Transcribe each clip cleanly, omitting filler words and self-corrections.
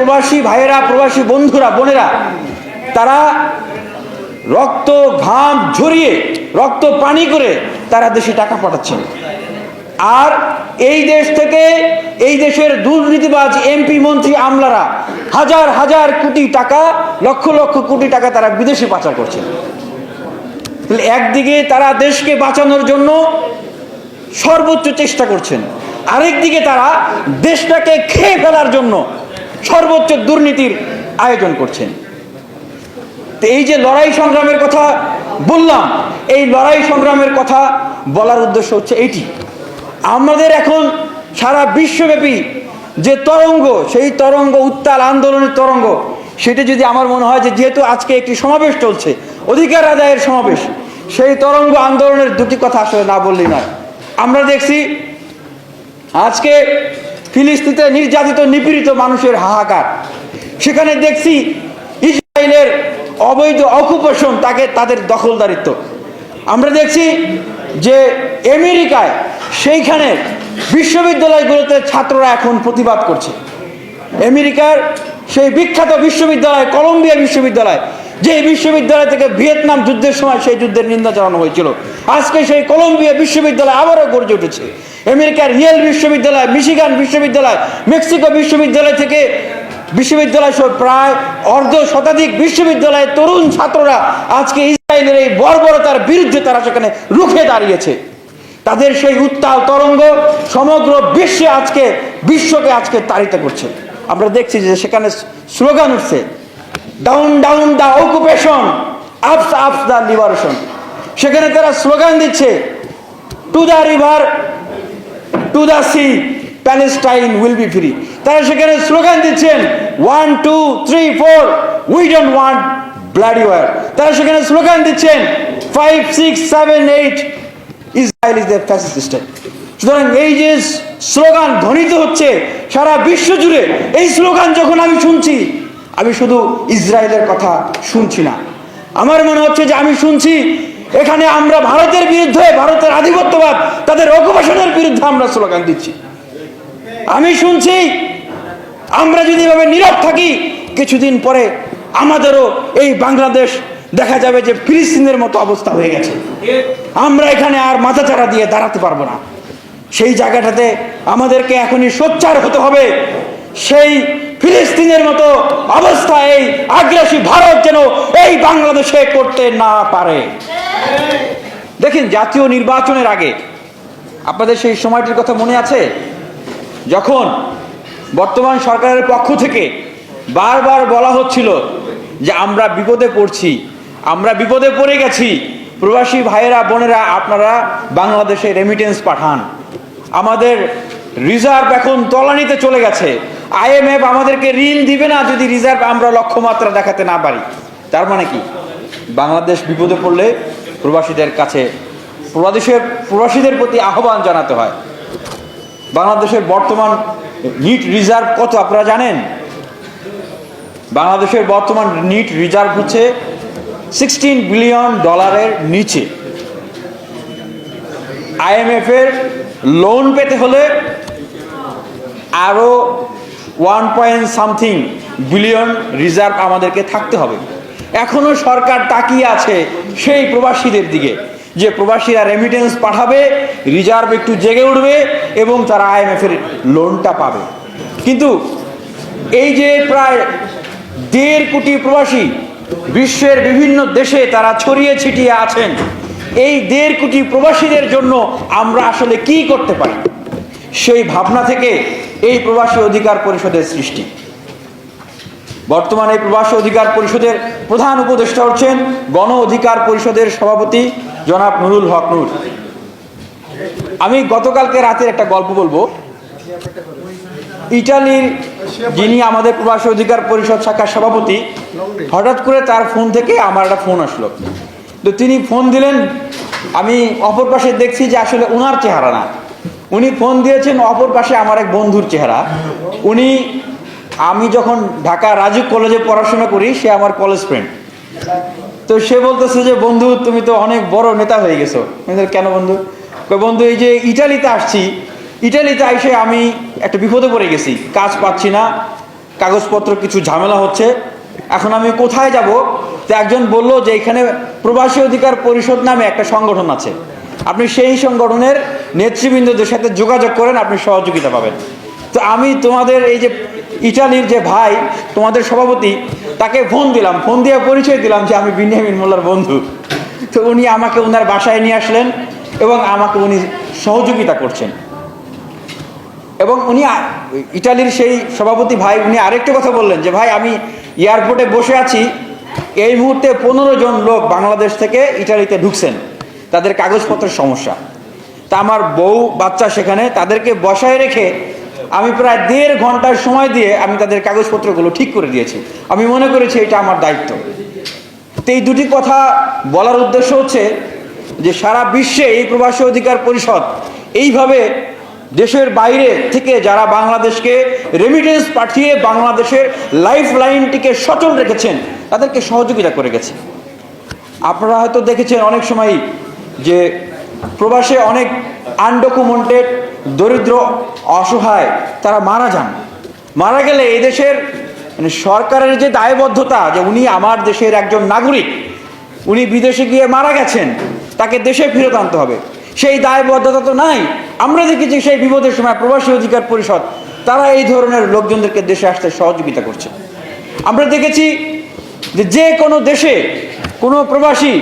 প্রবাসী ভাইয়েরা, প্রবাসী বন্ধুরা, বোনেরা, তারা রক্ত ঘাম ঝরিয়ে, রক্ত পানি করে তারা দেশে টাকা পাঠাচ্ছেন। আর এই দেশ থেকে, এই দেশের দুর্নীতিবাজ এমপি, মন্ত্রী, আমলারা হাজার হাজার কোটি টাকা, লক্ষ লক্ষ কোটি টাকা তারা বিদেশে পাচার করছেন। একদিকে তারা দেশকে বাঁচানোর জন্য সর্বোচ্চ চেষ্টা করছেন, আরেকদিকে তারা দেশটাকে খেয়ে ফেলার জন্য সর্বোচ্চ দুর্নীতির আয়োজন করছেন। তো এই যে লড়াই সংগ্রামের কথা বললাম, এই লড়াই সংগ্রামের কথা বলার উদ্দেশ্য হচ্ছে এইটি, আমাদের এখন সারা বিশ্বব্যাপী যে তরঙ্গ, সেই তরঙ্গ, উত্তাল আন্দোলনের তরঙ্গ, সেটা যদি আমার মনে হয় যে যেহেতু আজকে একটি সমাবেশ চলছে, অধিকার আদায়ের সমাবেশ, সেই তরঙ্গ আন্দোলনের দুটি কথা আসলে না বললেই নয়। আমরা দেখছি আজকে ফিলিস্তিনে নির্যাতিত নিপীড়িত মানুষের হাহাকার, সেখানে দেখছি ইসরায়েলের অবৈধ অকুপেশন, তাদের দখলদারিত্ব। আমরা দেখছি যে আমেরিকায় সেইখানে বিশ্ববিদ্যালয়গুলোতে ছাত্ররা এখন প্রতিবাদ করছে। আমেরিকার সেই বিখ্যাত বিশ্ববিদ্যালয় কলম্বিয়া বিশ্ববিদ্যালয়, যে বিশ্ববিদ্যালয় থেকে ভিয়েতনাম যুদ্ধের সময় সেই যুদ্ধের নিন্দা জানানো হয়েছিল, আজকে সেই কলম্বিয়া বিশ্ববিদ্যালয় আবারও গড়ে উঠেছে। আমেরিকার ইয়েল বিশ্ববিদ্যালয়, মিশিগান বিশ্ববিদ্যালয়, মেক্সিকো বিশ্ববিদ্যালয় থেকে বিশ্ববিদ্যালয় সহ প্রায় অর্ধ শতাধিক বিশ্ববিদ্যালয়ের তরুণ ছাত্ররা আজকে ইসরায়েলের এই বর্বরতার বিরুদ্ধে তারা সেখানে রুখে দাঁড়িয়েছে। তাদের সেই উত্তাল তরঙ্গ সমগ্র বিশ্বকে আজকে তাড়িত করছে। আমরা দেখছি যে সেখানে স্লোগান উঠছে, ডাউন ডাউন দ্য অকুপেশন, আপস আপস দ্য লিবারেশন। সেখানে তারা স্লোগান দিচ্ছে, to the river, to the sea, Palestine will be free. তারা সেখানে স্লোগান দিচ্ছেন 1 2 3 4, we don't want bloody war. তারা সেখানে স্লোগান দিচ্ছেন 5 6 7 8, Israel is the fascist state. সুতরাং এই যে স্লোগান ধ্বনিত হচ্ছে সারা বিশ্ব জুড়ে, এই স্লোগান যখন আমি শুনছি, আমি শুধু ইসরায়েলের কথা শুনছি না, আমার মনে হচ্ছে যে আমি শুনছি এখানে আমরা ভারতের বিরুদ্ধে, ভারতের আধিপত্যবাদ, তাদের অকুপেশনের বিরুদ্ধে আমরা স্লোগান দিচ্ছি। আমি শুনছি আমরা যদি এভাবে নীরব থাকি, কিছুদিন পরে আমাদেরও এই বাংলাদেশ দেখা যাবে যে ফিলিস্তিনের মতো অবস্থা হয়ে গেছে, আমরা এখানে আর মাথাচাড়া দিয়ে দাঁড়াতে পারবো না। সেই জায়গাটাতে আমাদেরকে এখনই সোচ্চার হতে হবে, সেই ফিলিস্তিনের মতো অবস্থা এই আগ্রাসী ভারত যেন এই বাংলাদেশে করতে না পারে। দেখেন, জাতীয় নির্বাচনের আগে আপনাদের সেই সময়টির কথা মনে আছে, যখন বর্তমান সরকারের পক্ষ থেকে বারবার বলা হচ্ছিল যে আমরা বিপদে পড়ছি, আমরা বিপদে পড়ে গেছি, প্রবাসী ভাইয়েরা, বোনেরা, আপনারা বাংলাদেশে রেমিটেন্স পাঠান, আমাদের রিজার্ভ এখন তলানিতে চলে গেছে, IMF আমাদেরকে ঋণ দিবে না যদি রিজার্ভ আমরা লক্ষ্যমাত্রা দেখাতে না পারি। তার মানে কি, বাংলাদেশ বিপদে পড়লে প্রবাসীদের কাছে, প্রবাসীদের প্রতি আহ্বান জানাতে হয়। বাংলাদেশের বর্তমান নিট রিজার্ভ কত আপনারা জানেন? বাংলাদেশের বর্তমান নিট রিজার্ভ হচ্ছে $16 বিলিয়ন নিচে। IMF এর লোন পেতে হলে আরো 1 বিলিয়ন রিজার্ভ আমাদেরকে থাকতে হবে। এখনো সরকার তাকিয়ে আছে সেই প্রবাসীদের দিকে, যে প্রবাসীরা রেমিটেন্স পাঠাবে, রিজার্ভ একটু জেগে উঠবে এবং তারা IMF এর লোনটা পাবে। কিন্তু এই যে প্রায় 1.5 কোটি প্রবাসী বিশ্বের বিভিন্ন দেশে তারা ছড়িয়ে ছিটিয়ে আছেন, এই 1.5 কোটি প্রবাসীদের জন্য আমরা আসলে কি করতে পারি, সেই ভাবনা থেকে এই প্রবাসী অধিকার পরিষদের সৃষ্টি। বর্তমানে প্রবাসী অধিকার পরিষদের প্রধান উপদেষ্টা হচ্ছেন গণ অধিকার পরিষদের সভাপতি জনাব নুরুল হক নূর। আমি গতকালকে রাতের একটা গল্প বলবো। ইটালির যিনি আমাদের প্রবাসী অধিকার পরিষদ শাখার সভাপতি, হঠাৎ করে তার ফোন থেকে আমার একটা ফোন আসলো। তো তিনি ফোন দিলেন, আমি অপর পাশে দেখছি যে আসলে ওনার চেহারা না, উনি ফোন দিয়েছেন অপর পাশে আমার এক বন্ধুর চেহারা। আমি যখন ঢাকা রাজুক কলেজে পড়াশোনা করি, সে আমার কলেজ ফ্রেন্ড। তো সে বলতেছে যে বন্ধু তুমি তো অনেক বড় নেতা হয়ে গেছো। কেন বন্ধু? বন্ধু এই যে ইটালিতে আসছি, ইটালিতে এসে আমি একটা বিপদে পড়ে গেছি, কাজ পাচ্ছি না, কাগজপত্র কিছু ঝামেলা হচ্ছে, এখন আমি কোথায় যাব? তো একজন বলল যে এখানে প্রবাসী অধিকার পরিষদ নামে একটা সংগঠন আছে, আপনি সেই সংগঠনের নেতৃবৃন্দদের সাথে যোগাযোগ করেন, আপনি সহযোগিতা পাবেন। তো আমি তোমাদের এই যে ইটালির যে ভাই তোমাদের সভাপতি, তাকে ফোন দিলাম, ফোন দিয়ে পরিচয় দিলাম যে আমি বিনিয়ামিন মোল্লার বন্ধু। তো উনি আমাকে ওনার বাসায় নিয়ে আসলেন এবং আমাকে উনি সহযোগিতা করছেন। এবং উনি ইটালির সেই সভাপতি ভাই উনি আরেকটা কথা বললেন যে ভাই আমি এয়ারপোর্টে বসে আছি, এই মুহূর্তে 15 জন লোক বাংলাদেশ থেকে ইটালিতে ঢুকছেন, তাদের কাগজপত্রের সমস্যা। তা আমার বউ বাচ্চা সেখানে, তাদেরকে বসায় রেখে আমি প্রায় 1.5 ঘন্টার সময় দিয়ে আমি তাদের কাগজপত্রগুলো ঠিক করে দিয়েছি। আমি মনে করেছি এটা আমার দায়িত্ব। তো এই দুটি কথা বলার উদ্দেশ্য হচ্ছে যে সারা বিশ্বে এই প্রবাসী অধিকার পরিষদ এইভাবে দেশের বাইরে থেকে যারা বাংলাদেশকে রেমিটেন্স পাঠিয়ে বাংলাদেশের লাইফ লাইনটিকে সচল রেখেছেন, তাদেরকে সহযোগিতা করে গেছে। আপনারা হয়তো দেখেছেন অনেক সময় যে প্রবাসে অনেক আনডকুমেন্টেড দরিদ্র অসহায় তারা মারা যান। মারা গেলে এই দেশের মানে সরকারের যে দায়বদ্ধতা যে উনি আমার দেশের একজন নাগরিক, উনি বিদেশে গিয়ে মারা গেছেন, তাকে দেশে ফেরত আনতে হবে, সেই দায়বদ্ধতা তো নাই। আমরা দেখেছি সেই বিপদের সময় প্রবাসী অধিকার পরিষদ তারা এই ধরনের লোকজনদেরকে দেশে আসতে সহযোগিতা করছে। আমরা দেখেছি যে কোনো দেশে কোনো প্রবাসী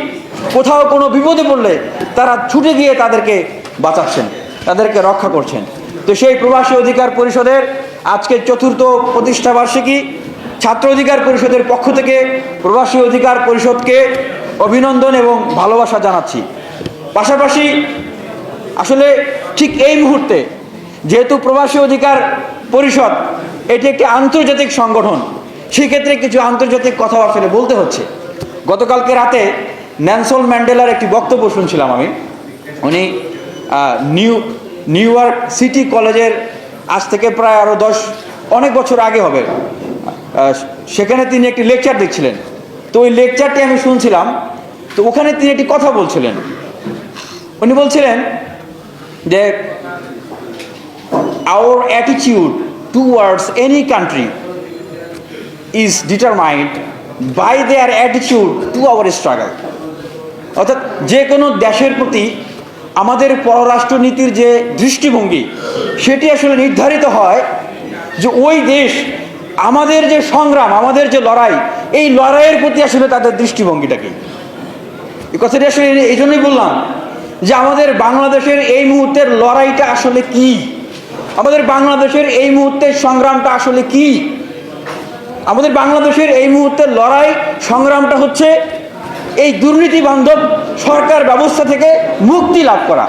কোথাও কোনো বিপদে পড়লে তারা ছুটে গিয়ে তাদেরকে বাঁচাচ্ছেন, তাদেরকে রক্ষা করছেন। তো সেই প্রবাসী অধিকার পরিষদের আজকে 4র্থ প্রতিষ্ঠাবার্ষিকী, ছাত্র অধিকার পরিষদের পক্ষ থেকে প্রবাসী অধিকার পরিষদকে অভিনন্দন এবং ভালোবাসা জানাচ্ছি। পাশাপাশি আসলে ঠিক এই মুহূর্তে যেহেতু প্রবাসী অধিকার পরিষদ এটি একটি আন্তর্জাতিক সংগঠন, সেক্ষেত্রে কিছু আন্তর্জাতিক কথা আসলে বলতে হচ্ছে। গতকালকে রাতে নেলসন ম্যান্ডেলার একটি বক্তব্য শুনছিলাম আমি। উনি নিউ ইয়র্ক সিটি কলেজের আজ থেকে প্রায় আরও অনেক বছর আগে হবে, সেখানে তিনি একটি লেকচার দিচ্ছিলেন। তো ওই লেকচারটি আমি শুনছিলাম। তো ওখানে তিনি একটি কথা বলছিলেন। উনি বলছিলেন যে our attitude towards any country is determined by their attitude to our struggle. অর্থাৎ যে কোনো দেশের প্রতি আমাদের পররাষ্ট্রনীতির যে দৃষ্টিভঙ্গি, সেটি আসলে নির্ধারিত হয় যে ওই দেশ আমাদের যে সংগ্রাম, আমাদের যে লড়াই, এই লড়াইয়ের প্রতি আসলে তাদের দৃষ্টিভঙ্গিটা কি। এই কথাটি আসলে এই জন্যই বললাম যে আমাদের বাংলাদেশের এই মুহূর্তের লড়াইটা আসলে কি, আমাদের বাংলাদেশের এই মুহূর্তের সংগ্রামটা আসলে কি। আমাদের বাংলাদেশের এই মুহূর্তের লড়াই সংগ্রামটা হচ্ছে এই দুর্নীতি বান্ধব সরকার ব্যবস্থা থেকে মুক্তি লাভ করা,